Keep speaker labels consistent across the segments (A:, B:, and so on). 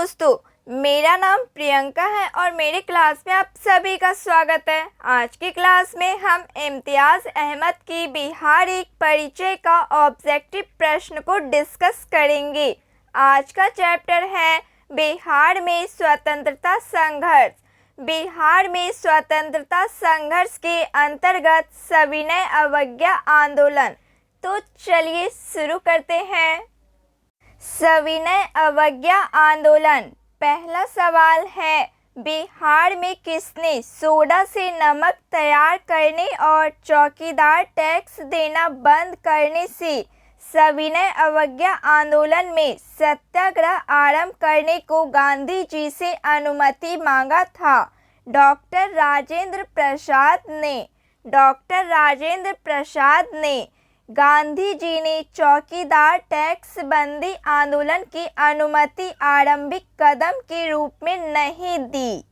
A: दोस्तों, मेरा नाम प्रियंका है और मेरे क्लास में आप सभी का स्वागत है। आज की क्लास में हम इम्तियाज़ अहमद की बिहार एक परिचय का ऑब्जेक्टिव प्रश्न को डिस्कस करेंगे। आज का चैप्टर है बिहार में स्वतंत्रता संघर्ष। बिहार में स्वतंत्रता संघर्ष के अंतर्गत सविनय अवज्ञा आंदोलन। तो चलिए शुरू करते हैं। सविनय अवज्ञा आंदोलन। पहला सवाल है, बिहार में किसने सोडा से नमक तैयार करने और चौकीदार टैक्स देना बंद करने से सविनय अवज्ञा आंदोलन में सत्याग्रह आरंभ करने को गांधी जी से अनुमति मांगा था? डॉक्टर राजेंद्र प्रसाद ने। डॉक्टर राजेंद्र प्रसाद ने। गांधी जी ने चौकीदार टैक्स बंदी आंदोलन की अनुमति आरंभिक कदम के रूप में नहीं दी।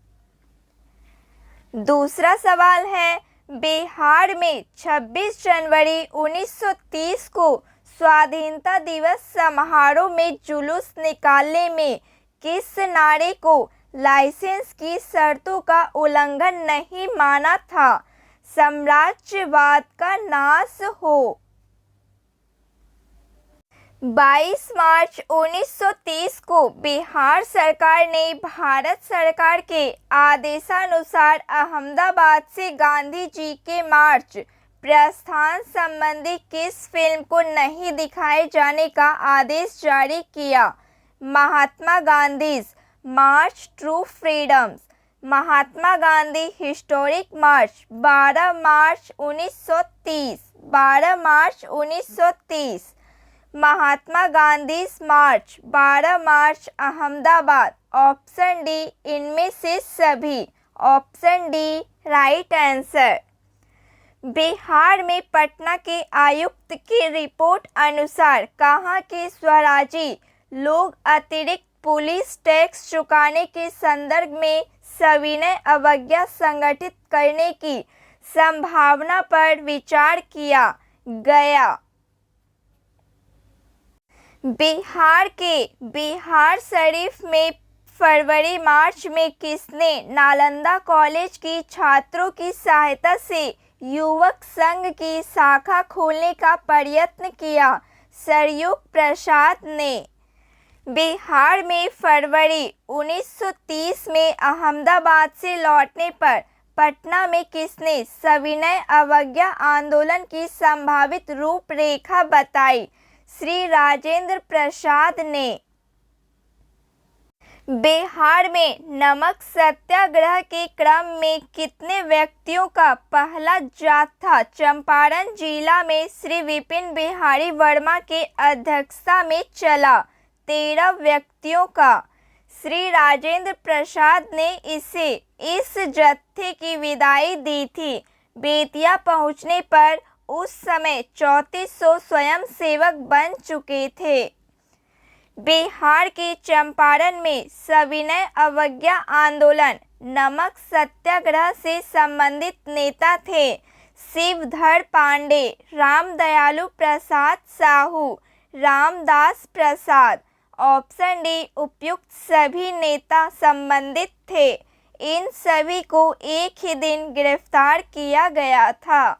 A: दूसरा सवाल है, बिहार में 26 जनवरी 1930 को स्वाधीनता दिवस समारोह में जुलूस निकालने में किस नारे को लाइसेंस की शर्तों का उल्लंघन नहीं माना था? साम्राज्यवाद का नाश हो। 22 मार्च 1930 को बिहार सरकार ने भारत सरकार के आदेशानुसार अहमदाबाद से गांधी जी के मार्च प्रस्थान संबंधी किस फिल्म को नहीं दिखाए जाने का आदेश जारी किया? महात्मा Gandhi's March two freedoms. Mahatma Gandhi historic मार्च 12 मार्च 1930। 12 मार्च 1930। महात्मा गांधी मार्च 12 मार्च अहमदाबाद। ऑप्शन डी इनमें से सभी। Option D right answer. Bihar में पटना के आयुक्त की रिपोर्ट अनुसार कहां के स्वराजी लोग अतिरिक्त पुलिस टैक्स चुकाने के संदर्भ में सविनय अवज्ञा संगठित करने की संभावना पर विचार किया गया? बिहार के बिहार शरीफ में फरवरी मार्च में किसने नालंदा कॉलेज की छात्रों की सहायता से युवक संघ की शाखा खोलने का प्रयत्न किया? सरयुग प्रसाद ने। बिहार में फरवरी 1930 में अहमदाबाद से लौटने पर पटना में किसने सविनय अवज्ञा आंदोलन की संभावित रूपरेखा बताई? श्री राजेंद्र प्रसाद ने। बिहार में नमक सत्याग्रह के क्रम में कितने व्यक्तियों का पहला जाथा चंपारण जिला में श्री विपिन बिहारी वर्मा के अध्यक्षता में चला? 13 व्यक्तियों का। श्री राजेंद्र प्रसाद ने इस जत्थे की विदाई दी थी। बेतिया पहुंचने पर उस समय 3400 स्वयंसेवक बन चुके थे। बिहार के चंपारण में सविनय अवज्ञा आंदोलन नमक सत्याग्रह से संबंधित नेता थे शिवधर पांडे, रामदयालु प्रसाद साहू, रामदास प्रसाद। ऑप्शन डी उपयुक्त सभी नेता संबंधित थे। इन सभी को एक ही दिन गिरफ्तार किया गया था।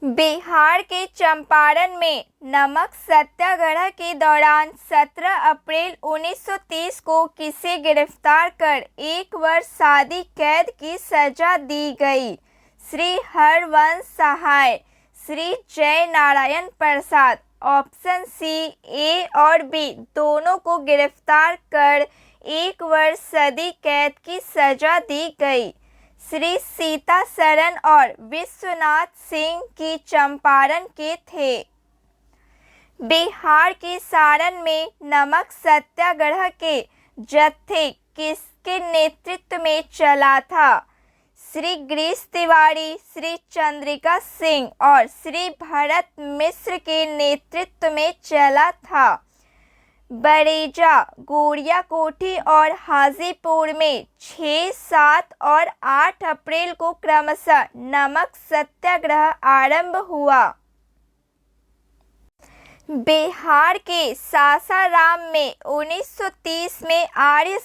A: बिहार के चंपारण में नमक सत्याग्रह के दौरान 17 अप्रैल 1930 को किसे गिरफ्तार कर 1 वर्ष सादी कैद की सजा दी गई? श्री हरवंश सहाय, श्री जय नारायण प्रसाद। ऑप्शन सी ए और बी दोनों को गिरफ्तार कर 1 वर्ष सदी कैद की सजा दी गई। श्री सीता शरण और विश्वनाथ सिंह की चंपारण के थे। बिहार के सारण में नमक सत्याग्रह के जत्थे किसके नेतृत्व में चला था? श्री गिरीश तिवारी, श्री चंद्रिका सिंह और श्री भरत मिश्र के नेतृत्व में चला था। बरेजा, गोरिया कोठी और हाजीपुर में 6, 7 और 8 अप्रैल को क्रमशः नमक सत्याग्रह आरंभ हुआ। बिहार के सासाराम में 1930 में आर्य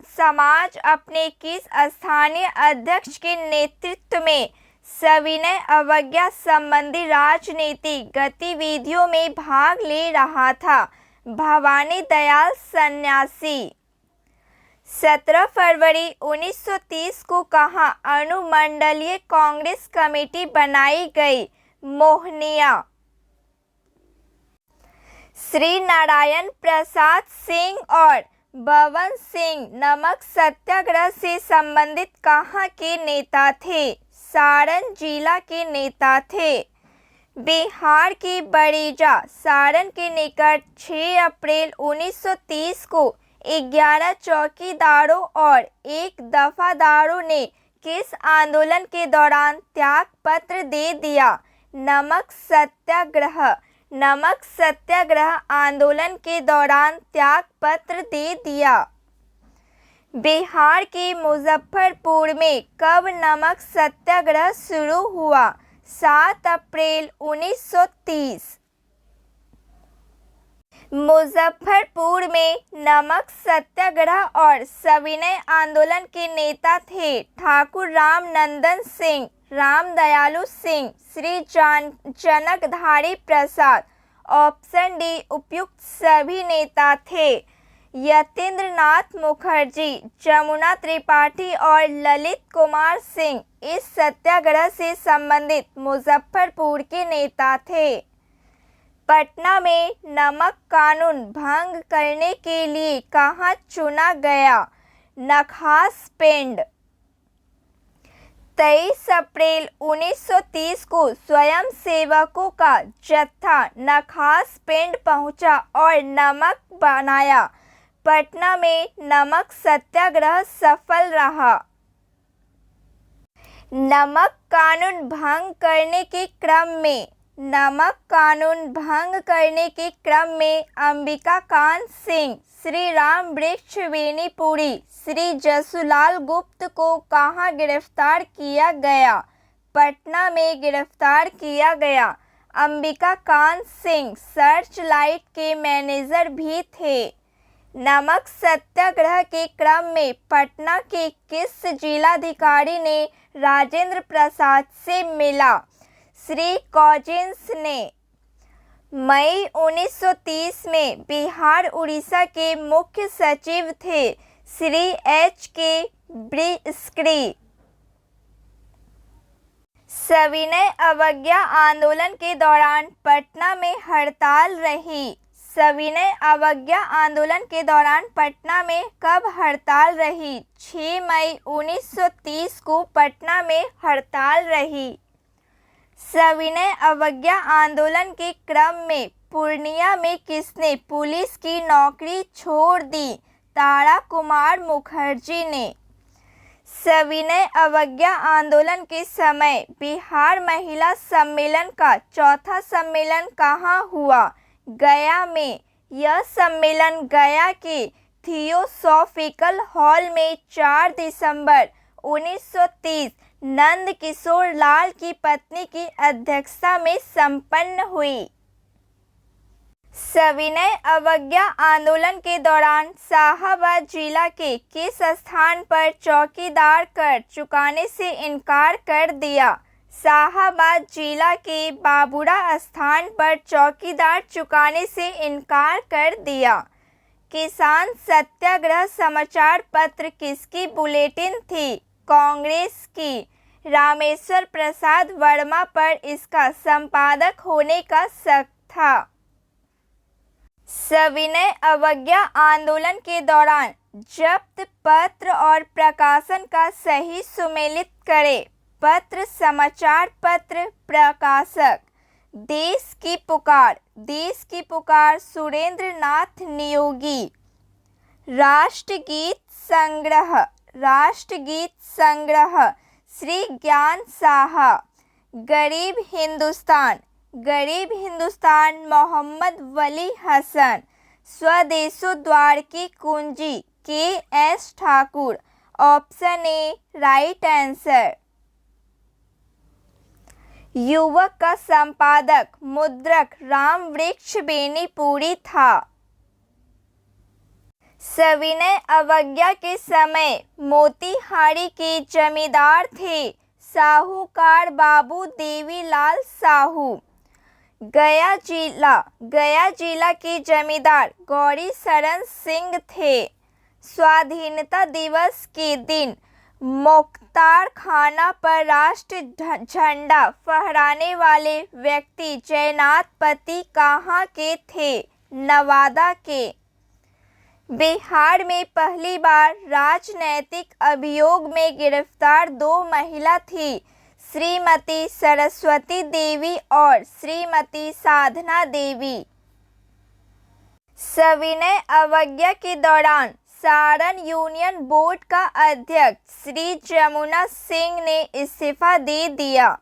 A: समाज अपने किस स्थानीय अध्यक्ष के नेतृत्व में सविनय अवज्ञा संबंधी राजनीतिक गतिविधियों में भाग ले रहा था? भवानी दयाल सन्यासी। 17 फरवरी 1930 को कहाँ अनुमंडलीय कांग्रेस कमेटी बनाई गई? मोहनिया। श्री नारायण प्रसाद सिंह और बवन सिंह नमक सत्याग्रह से संबंधित कहाँ के नेता थे? सारण जिला के नेता थे। बिहार की बड़ीजा सारण के निकट 6 अप्रैल 1930 को 11 चौकीदारों और एक दफादारों ने किस आंदोलन के दौरान त्याग पत्र दे दिया? नमक सत्याग्रह। नमक सत्याग्रह आंदोलन के दौरान त्याग पत्र दे दिया। बिहार के मुजफ्फरपुर में कब नमक सत्याग्रह शुरू हुआ? 7 अप्रैल 1930। मुजफ्फरपुर में नमक सत्याग्रह और सविनय आंदोलन के नेता थे ठाकुर रामनंदन सिंह, रामदयालु सिंह, श्री जनकधारी प्रसाद। ऑप्शन डी उपयुक्त सभी नेता थे। यतीन्द्र नाथ मुखर्जी, जमुना त्रिपाठी और ललित कुमार सिंह इस सत्याग्रह से संबंधित मुजफ्फरपुर के नेता थे। पटना में नमक कानून भंग करने के लिए कहाँ चुना गया? नखास पेंड। 23 अप्रैल 1930 को स्वयंसेवकों का जत्था नखास पेंड पहुंचा और नमक बनाया। पटना में नमक सत्याग्रह सफल रहा। नमक कानून भंग करने के क्रम में अंबिका कांत सिंह, श्री राम वृक्ष बेनीपुरी, श्री जसुलाल गुप्त को कहाँ गिरफ्तार किया गया? पटना में गिरफ्तार किया गया। अंबिका कांत सिंह सर्च लाइट के मैनेजर भी थे। नमक सत्याग्रह के क्रम में पटना के किस जिलाधिकारी ने राजेंद्र प्रसाद से मिला? श्री कॉजिन्स ने। मई 1930 में बिहार उड़ीसा के मुख्य सचिव थे श्री H.K. ब्रिस्की। सविनय अवज्ञा आंदोलन के दौरान पटना में हड़ताल रही। सविनय अवज्ञा आंदोलन के दौरान पटना में कब हड़ताल रही? 6 मई 1930 को पटना में हड़ताल रही। सविनय अवज्ञा आंदोलन के क्रम में पूर्णिया में किसने पुलिस की नौकरी छोड़ दी? तारा कुमार मुखर्जी ने। सविनय अवज्ञा आंदोलन के समय बिहार महिला सम्मेलन का चौथा सम्मेलन कहाँ हुआ? गया में। यह सम्मेलन गया के थियोसॉफिकल हॉल में 4 दिसंबर 1930 नंद किशोर लाल की पत्नी की अध्यक्षता में संपन्न हुई। सविनय अवज्ञा आंदोलन के दौरान शाहाबाद जिला के किस स्थान पर चौकीदार कर चुकाने से इनकार कर दिया? शाहाबाद जिला के बाबूरा स्थान पर चौकीदार चुकाने से इनकार कर दिया। किसान सत्याग्रह समाचार पत्र किसकी बुलेटिन थी? कांग्रेस की। रामेश्वर प्रसाद वर्मा पर इसका संपादक होने का शक था। सविनय अवज्ञा आंदोलन के दौरान जब्त पत्र और प्रकाशन का सही सुमेलित करें। पत्र समाचार पत्र प्रकाशक। देश की पुकार। देश की पुकार सुरेंद्र नाथ नियोगी। राष्ट्रगीत संग्रह। राष्ट्रगीत संग्रह श्री ज्ञान साहा। गरीब हिंदुस्तान। गरीब हिंदुस्तान मोहम्मद वली हसन। स्वदेशो द्वार की कुंजी K.S. Thakur. Option A right answer. युवक का संपादक मुद्रक रामवृक्ष बेनीपुरी था। सविनय अवज्ञा के समय मोतीहारी के जमींदार थे साहूकार बाबू देवीलाल साहू। गया जिला के जमींदार गौरी शरण सिंह थे। स्वाधीनता दिवस के दिन मोख्तार खाना पर राष्ट्र झंडा फहराने वाले व्यक्ति जयनाथ पति कहाँ के थे? नवादा के। बिहार में पहली बार राजनैतिक अभियोग में गिरफ्तार 2 महिला थी, श्रीमती सरस्वती देवी और श्रीमती साधना देवी। सविनय अवज्ञा के दौरान सारण यूनियन बोर्ड का अध्यक्ष श्री जमुना सिंह ने इस्तीफा दे दिया।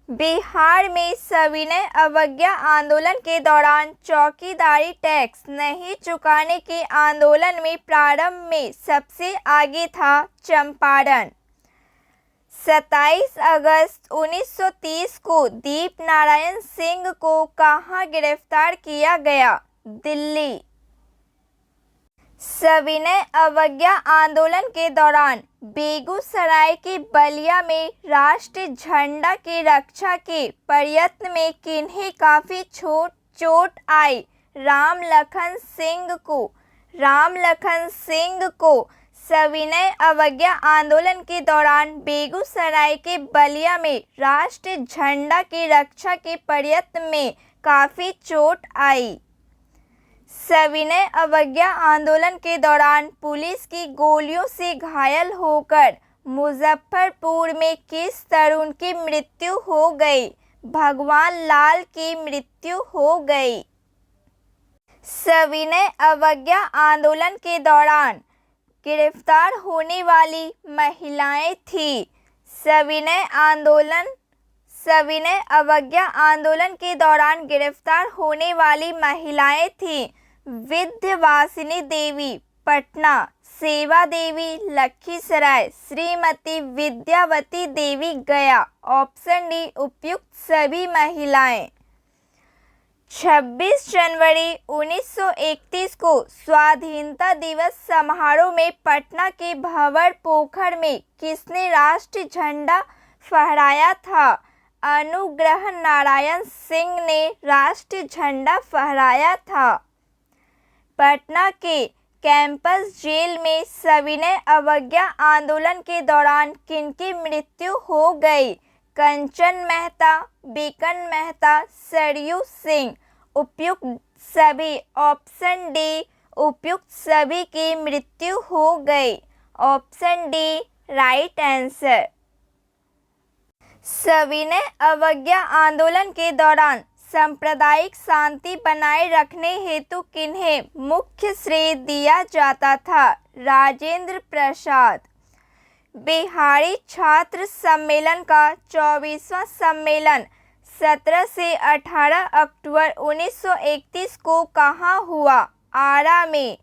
A: बिहार में सविनय अवज्ञा आंदोलन के दौरान चौकीदारी टैक्स नहीं चुकाने के आंदोलन में प्रारंभ में सबसे आगे था चंपारण। 27 अगस्त 1930 को दीपनारायण सिंह को कहाँ गिरफ्तार किया गया? दिल्ली। सविनय अवज्ञा आंदोलन के दौरान बेगूसराय के बलिया में राष्ट्रीय झंडा की रक्षा के प्रयत्न में किन्हें काफी चोट आई? राम लखन सिंह को सविनय अवज्ञा आंदोलन के दौरान बेगूसराय के बलिया में राष्ट्रीय झंडा की रक्षा के प्रयत्न में काफी चोट आई। सविनय अवज्ञा आंदोलन के दौरान पुलिस की गोलियों से घायल होकर मुजफ्फरपुर में किस तरुण की मृत्यु हो गई? भगवान लाल की मृत्यु हो गई। सविनय अवज्ञा आंदोलन के दौरान गिरफ्तार होने वाली महिलाएं थी। सविनय अवज्ञा आंदोलन के दौरान गिरफ्तार होने वाली महिलाएं थी विंध्यवासिनी देवी पटना, सेवा देवी लखीसराय, श्रीमती विद्यावती देवी गया। ऑप्शन डी उपयुक्त सभी महिलाएं। 26 जनवरी 1931 को स्वाधीनता दिवस समारोह में पटना के भंवर पोखर में किसने राष्ट्रीय झंडा फहराया था? अनुग्रह नारायण सिंह ने राष्ट्रीय झंडा फहराया था। पटना के कैंपस जेल में सविनय अवज्ञा आंदोलन के दौरान किनकी मृत्यु हो गई? कंचन मेहता, बिकन मेहता, सरयू सिंह। उपयुक्त सभी। ऑप्शन डी उपयुक्त सभी की मृत्यु हो गई। Option D right answer. सविनय अवज्ञा आंदोलन के दौरान सांप्रदायिक शांति बनाए रखने हेतु किन्हें मुख्य श्रेय दिया जाता था? राजेंद्र प्रसाद। बिहारी छात्र सम्मेलन का 24वां सम्मेलन 17 से 18 अक्टूबर 1931 को कहाँ हुआ? आरा में।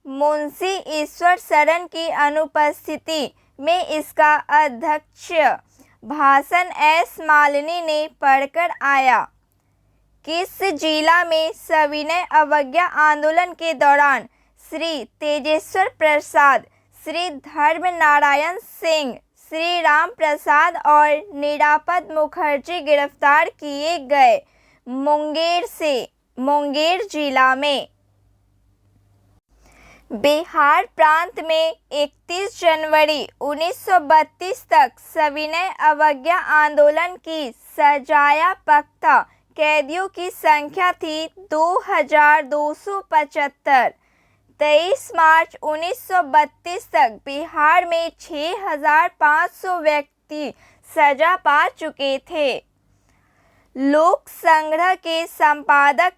A: मुंशी ईश्वर शरण की अनुपस्थिति में इसका अध्यक्ष भाषण एस मालिनी ने पढ़कर आया। किस जिला में सविनय अवज्ञा आंदोलन के दौरान श्री तेजेश्वर प्रसाद, श्री धर्म नारायण सिंह, श्री राम प्रसाद और निरापद मुखर्जी गिरफ्तार किए गए? मुंगेर जिला में। बिहार प्रांत में 31 जनवरी 1932 तक सविनय अवज्ञा आंदोलन की सजाया पक्का कैदियों की संख्या थी 2275। 23 मार्च 1932 तक बिहार में 6500 व्यक्ति सजा पा चुके थे। लोक संग्रह के संपादक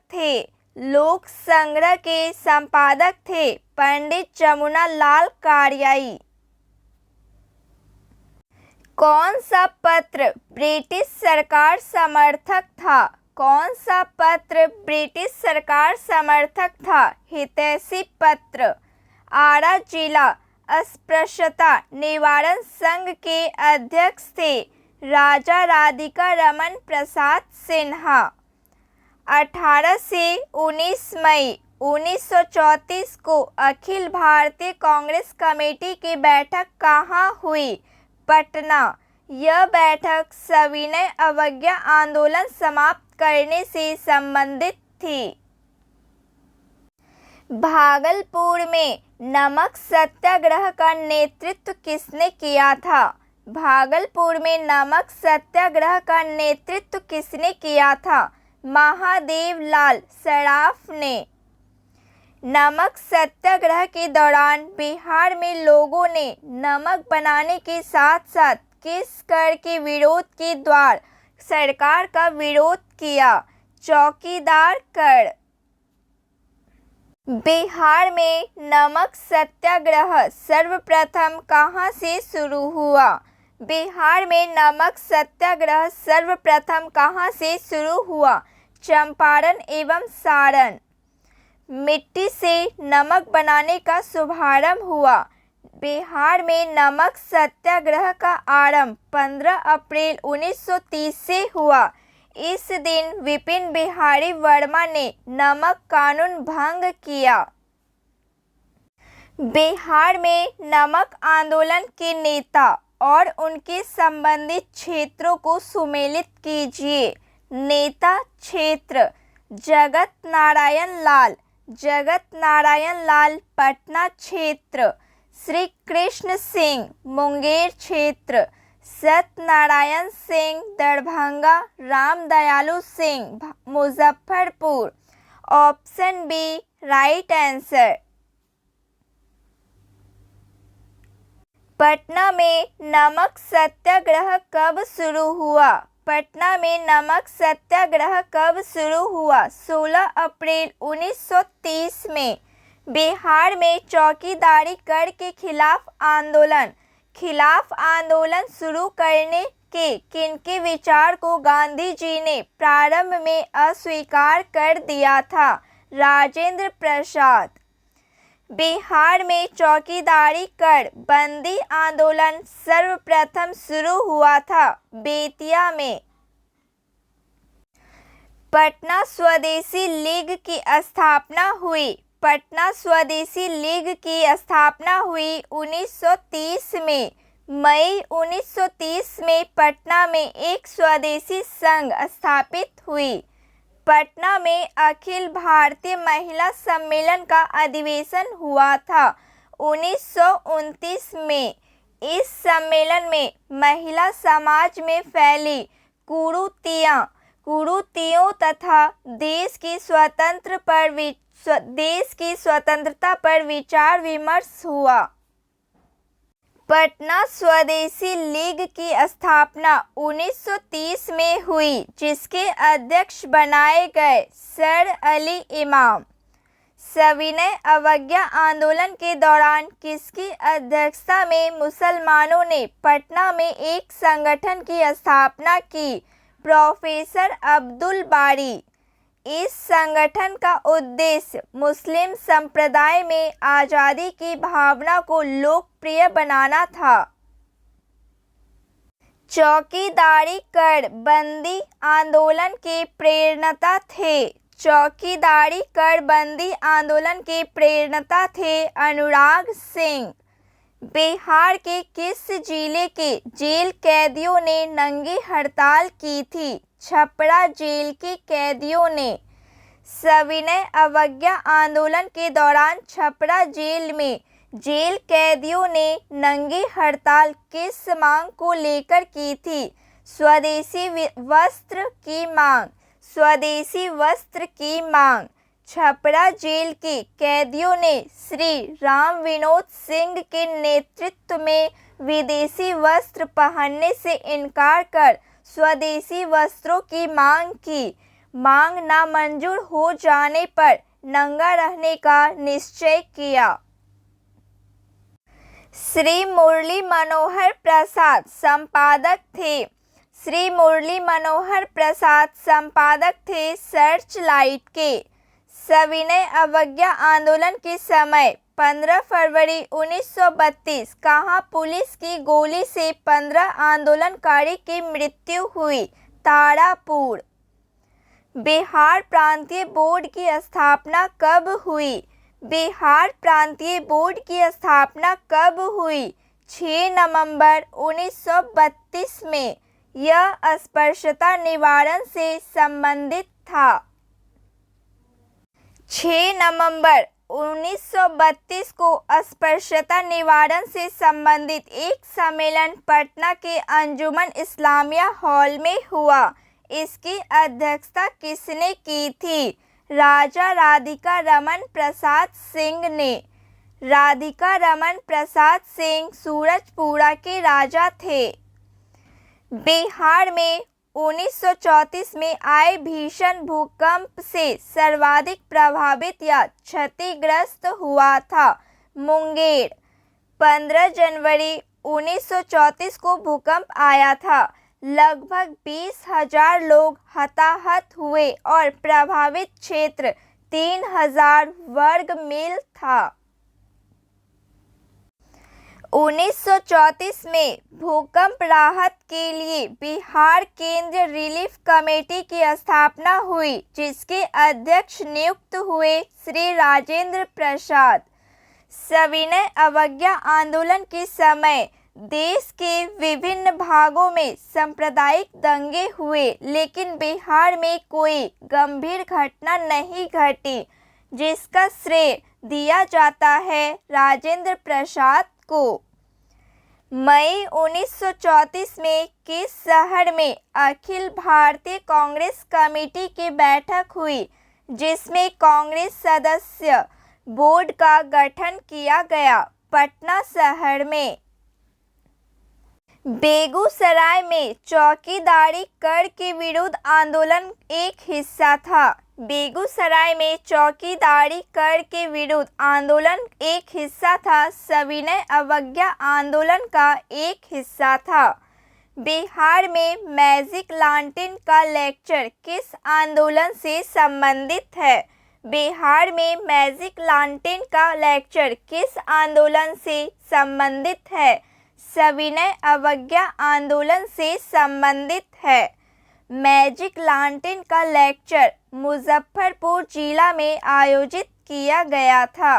A: थे पंडित जमुना लाल कारियाई। कौन सा पत्र ब्रिटिश सरकार समर्थक था? कौन सा पत्र ब्रिटिश सरकार समर्थक था? हितैषी पत्र। आरा जिला अस्पृश्यता निवारण संघ के अध्यक्ष थे राजा राधिका रमन प्रसाद सिन्हा। 18 से 19 मई 1934 को अखिल भारतीय कांग्रेस कमेटी की बैठक कहाँ हुई? पटना। यह बैठक सविनय अवज्ञा आंदोलन समाप्त करने से संबंधित थी। भागलपुर में नमक सत्याग्रह का नेतृत्व किसने किया था? भागलपुर में नमक सत्याग्रह का नेतृत्व किसने किया था? महादेव लाल सराफ ने। नमक सत्याग्रह के दौरान बिहार में लोगों ने नमक बनाने के साथ साथ किस कर के विरोध के द्वारा सरकार का विरोध किया? चौकीदार कर। बिहार में नमक सत्याग्रह सर्वप्रथम कहाँ से शुरू हुआ? बिहार में नमक सत्याग्रह सर्वप्रथम कहाँ से शुरू हुआ? चंपारण एवं सारण। मिट्टी से नमक बनाने का शुभारंभ हुआ। बिहार में नमक सत्याग्रह का आरंभ 15 अप्रैल 1930 से हुआ। इस दिन विपिन बिहारी वर्मा ने नमक कानून भंग किया। बिहार में नमक आंदोलन के नेता और उनके संबंधित क्षेत्रों को सुमेलित कीजिए। नेता क्षेत्र: जगत नारायण लाल। जगत नारायण लाल पटना क्षेत्र। श्री कृष्ण सिंह मुंगेर क्षेत्र। Satyanarayan Singh Darbhanga. Ram Dayalu Singh Muzaffarpur. Option B right answer. Patna में नमक सत्याग्रह कब शुरू हुआ? पटना में नमक सत्याग्रह कब शुरू हुआ? 16 अप्रैल 1930 में। बिहार में चौकीदारी कर के खिलाफ आंदोलन शुरू करने के किनके विचार को गांधी जी ने प्रारंभ में अस्वीकार कर दिया था? राजेंद्र प्रसाद। बिहार में चौकीदारी कर बंदी आंदोलन सर्वप्रथम शुरू हुआ था बेतिया में। पटना स्वदेशी लीग की स्थापना हुई। पटना स्वदेशी लीग की स्थापना हुई 1930 में। मई 1930 में पटना में एक स्वदेशी संघ स्थापित हुई। पटना में अखिल भारतीय महिला सम्मेलन का अधिवेशन हुआ था 1929 में। इस सम्मेलन में महिला समाज में फैली कुरीतियों तथा देश की स्वतंत्रता पर विचार विमर्श हुआ। पटना स्वदेशी लीग की स्थापना 1930 में हुई, जिसके अध्यक्ष बनाए गए सर अली इमाम। सविनय अवज्ञा आंदोलन के दौरान किसकी अध्यक्षता में मुसलमानों ने पटना में एक संगठन की स्थापना की? प्रोफेसर अब्दुल बारी। इस संगठन का उद्देश्य मुस्लिम संप्रदाय में आज़ादी की भावना को लोकप्रिय बनाना था। चौकीदारी कर बंदी आंदोलन के प्रेरणता थे। चौकीदारी कर बंदी आंदोलन के प्रेरणता थे अनुराग सिंह। बिहार के किस जिले के जेल कैदियों ने नंगी हड़ताल की थी? छपरा जेल के कैदियों ने। सविनय अवज्ञा आंदोलन के दौरान छपरा जेल में जेल कैदियों ने नंगी हड़ताल किस मांग को लेकर की थी? स्वदेशी वस्त्र की मांग। स्वदेशी वस्त्र की मांग। छपरा जेल के कैदियों ने श्री राम विनोद सिंह के नेतृत्व में विदेशी वस्त्र पहनने से इनकार कर स्वदेशी वस्त्रों की मांग की। मांग नामंजूर हो जाने पर नंगा रहने का निश्चय किया। श्री मुरली मनोहर प्रसाद संपादक थे। श्री मुरली मनोहर प्रसाद संपादक थे सर्च लाइट के। सविनय अवज्ञा आंदोलन के समय 15 फरवरी 1932 कहाँ पुलिस की गोली से 15 आंदोलनकारी की मृत्यु हुई? तारापुर। बिहार प्रांतीय बोर्ड की स्थापना कब हुई? बिहार प्रांतीय बोर्ड की स्थापना कब हुई? 6 नवंबर 1932 में। यह अस्पृश्यता निवारण से संबंधित था। 6 नवंबर 1932 को अस्पृश्यता निवारण से संबंधित एक सम्मेलन पटना के अंजुमन इस्लामिया हॉल में हुआ। इसकी अध्यक्षता किसने की थी? राजा राधिका रमन प्रसाद सिंह ने। राधिका रमन प्रसाद सिंह सूरजपुरा के राजा थे। बिहार में 1934 में आए भीषण भूकंप से सर्वाधिक प्रभावित या क्षतिग्रस्त हुआ था मुंगेर। 15 जनवरी 1934 को भूकंप आया था। लगभग 20,000 लोग हताहत हुए और प्रभावित क्षेत्र 3,000 वर्ग मील था। 1934 में भूकंप राहत के लिए बिहार केंद्र रिलीफ कमेटी की स्थापना हुई, जिसके अध्यक्ष नियुक्त हुए श्री राजेंद्र प्रसाद। सविनय अवज्ञा आंदोलन के समय देश के विभिन्न भागों में सांप्रदायिक दंगे हुए, लेकिन बिहार में कोई गंभीर घटना नहीं घटी, जिसका श्रेय दिया जाता है राजेंद्र प्रसाद को। मई 1934 में किस शहर में अखिल भारतीय कांग्रेस कमेटी की बैठक हुई, जिसमें कांग्रेस सदस्य बोर्ड का गठन किया गया? पटना शहर में। बेगूसराय में चौकीदारी कर के विरुद्ध आंदोलन एक हिस्सा था। बेगूसराय में चौकीदारी कर के विरुद्ध आंदोलन एक हिस्सा था, सविनय अवज्ञा आंदोलन का एक हिस्सा था। बिहार में मैजिक लांटेन का लेक्चर किस आंदोलन से संबंधित है? बिहार में मैजिक लांटेन का लेक्चर किस आंदोलन से संबंधित है? सविनय अवज्ञा आंदोलन से संबंधित है। मैजिक लांटेन का लेक्चर मुजफ्फरपुर जिला में आयोजित किया गया था।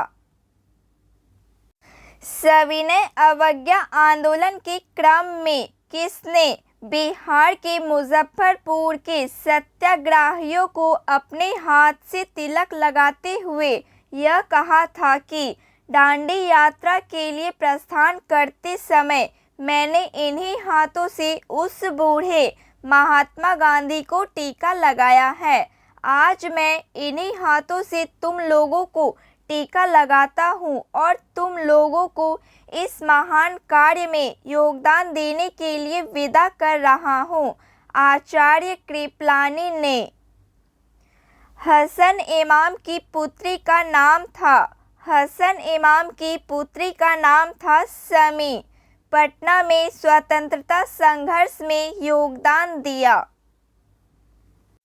A: सविनय अवज्ञा आंदोलन के क्रम में किसने बिहार के मुजफ्फरपुर के सत्याग्रहियों को अपने हाथ से तिलक लगाते हुए यह कहा था कि दांडी यात्रा के लिए प्रस्थान करते समय मैंने इन्हीं हाथों से उस बूढ़े महात्मा गांधी को टीका लगाया है। आज मैं इन्हीं हाथों से तुम लोगों को टीका लगाता हूँ और तुम लोगों को इस महान कार्य में योगदान देने के लिए विदा कर रहा हूँ। आचार्य कृपलानी ने। हसन इमाम की पुत्री का नाम था। हसन इमाम की पुत्री का नाम था समी। पटना में स्वतंत्रता संघर्ष में योगदान दिया।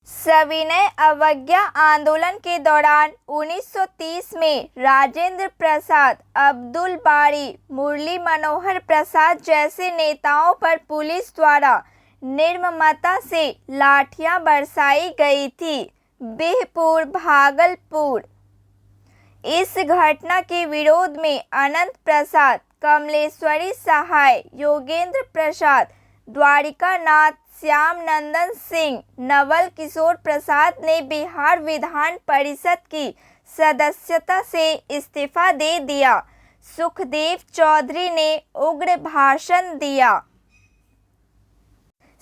A: सविनय अवज्ञा आंदोलन के दौरान 1930 में राजेंद्र प्रसाद, अब्दुल बारी, मुरली मनोहर प्रसाद जैसे नेताओं पर पुलिस द्वारा निर्ममता से लाठियां बरसाई गई थी। बिहपुर, भागलपुर। इस घटना के विरोध में अनंत प्रसाद, कमलेश्वरी सहाय, योगेंद्र प्रसाद, द्वारिकानाथ, श्याम नंदन सिंह, नवल किशोर प्रसाद ने बिहार विधान परिषद की सदस्यता से इस्तीफा दे दिया। सुखदेव चौधरी ने उग्र भाषण दिया।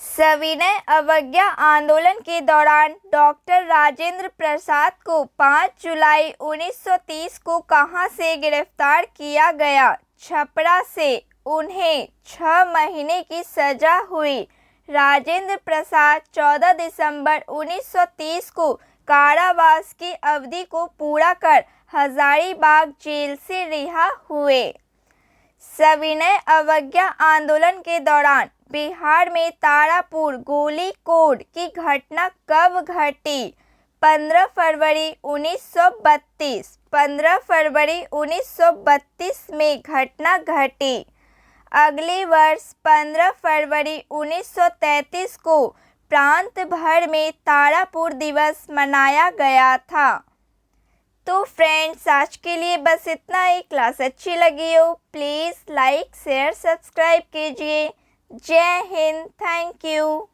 A: सविनय अवज्ञा आंदोलन के दौरान डॉक्टर राजेंद्र प्रसाद को 5 जुलाई 1930 को कहां से गिरफ्तार किया गया? छपरा से। उन्हें 6 महीने की सजा हुई। राजेंद्र प्रसाद 14 दिसंबर 1930 को कारावास की अवधि को पूरा कर हजारीबाग जेल से रिहा हुए। सविनय अवज्ञा आंदोलन के दौरान बिहार में तारापुर गोली कांड की घटना कब घटी? 15 फरवरी 1932। 15 फरवरी 1932 में घटना घटी। अगले वर्ष 15 फरवरी 1933 को प्रांत भर में तारापुर दिवस मनाया गया था। तो फ्रेंड्स, आज के लिए बस इतना ही। क्लास अच्छी लगी हो प्लीज़ लाइक शेयर सब्सक्राइब कीजिए। जय हिंद, थैंक यू।